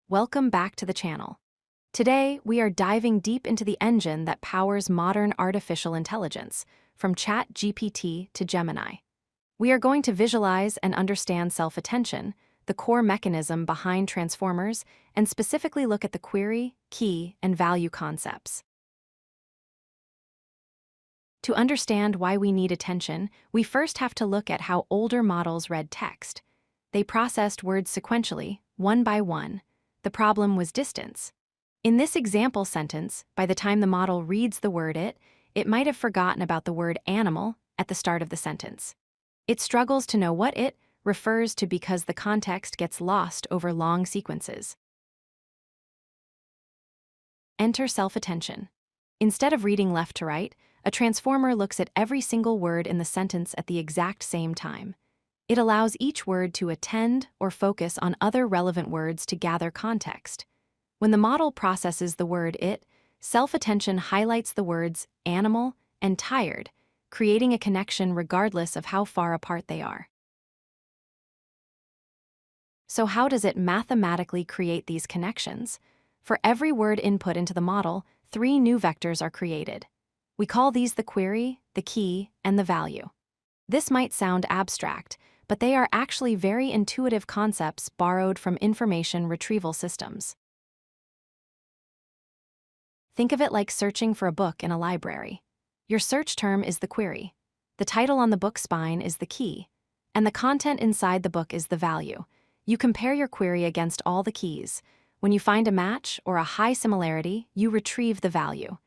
Welcome back to the channel. Today, we are diving deep into the engine that powers modern artificial intelligence, from ChatGPT to Gemini. We are going to visualize and understand self-attention, the core mechanism behind transformers, and specifically look at the query, key, and value concepts. To understand why we need attention, we first have to look at how older models read text. They processed words sequentially, one by one. The problem was distance. In this example sentence, by the time the model reads the word it might have forgotten about the word animal at the start of the sentence. It struggles to know what it refers to because the context gets lost over long sequences. Enter self-attention. Instead of reading left to right, a transformer looks at every single word in the sentence at the exact same time. It allows each word to attend or focus on other relevant words to gather context. When the model processes the word self-attention highlights the words animal and tired, creating a connection regardless of how far apart they are. So how does it mathematically create these connections? For every word input into the model, 3 new vectors are created. We call these the query, the key, and the value. This might sound abstract, but they are actually very intuitive concepts borrowed from information retrieval systems. Think of it like searching for a book in a library. Your search term is the query. The title on the book spine is the key, and the content inside the book is the value. You compare your query against all the keys. When you find a match or a high similarity, you retrieve the value.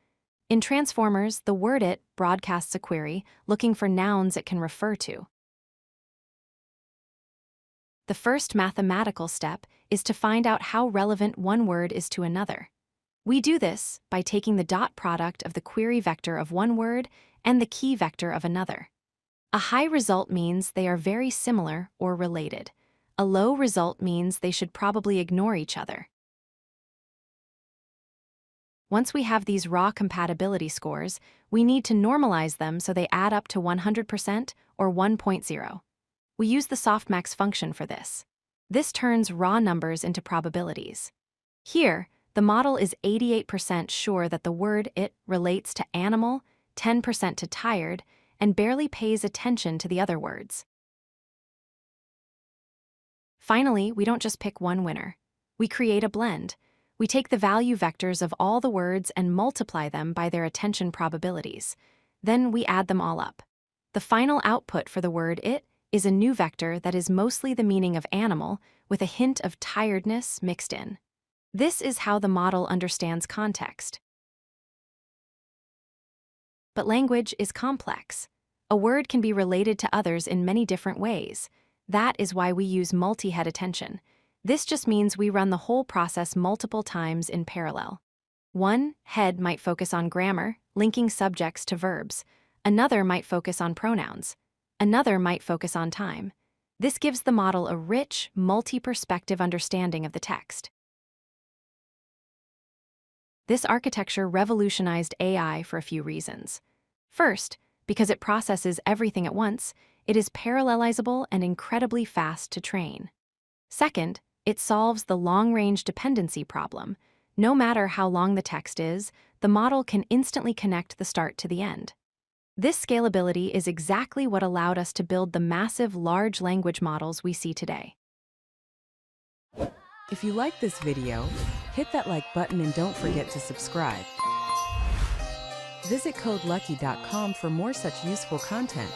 In transformers, the word broadcasts a query looking for nouns it can refer to. The first mathematical step is to find out how relevant one word is to another. We do this by taking the dot product of the query vector of one word and the key vector of another. A high result means they are very similar or related. A low result means they should probably ignore each other. Once we have these raw compatibility scores, we need to normalize them so they add up to 100% or 1.0. We use the Softmax function for this. This turns raw numbers into probabilities. Here, the model is 88% sure that the word relates to animal, 10% to tired, and barely pays attention to the other words. Finally, we don't just pick one winner. We create a blend. We take the value vectors of all the words and multiply them by their attention probabilities. Then we add them all up. The final output for the word is a new vector that is mostly the meaning of animal with a hint of tiredness mixed in. This is how the model understands context. But language is complex. A word can be related to others in many different ways. That is why we use multi-head attention. This just means we run the whole process multiple times in parallel. One head might focus on grammar, linking subjects to verbs. Another might focus on pronouns. Another might focus on time. This gives the model a rich, multi-perspective understanding of the text. This architecture revolutionized AI for a few reasons. First, because it processes everything at once, it is parallelizable and incredibly fast to train. Second, it solves the long-range dependency problem. No matter how long the text is, the model can instantly connect the start to the end. This scalability is exactly what allowed us to build the massive large language models we see today. If you like this video, hit that like button and don't forget to subscribe. Visit codelucky.com for more such useful content.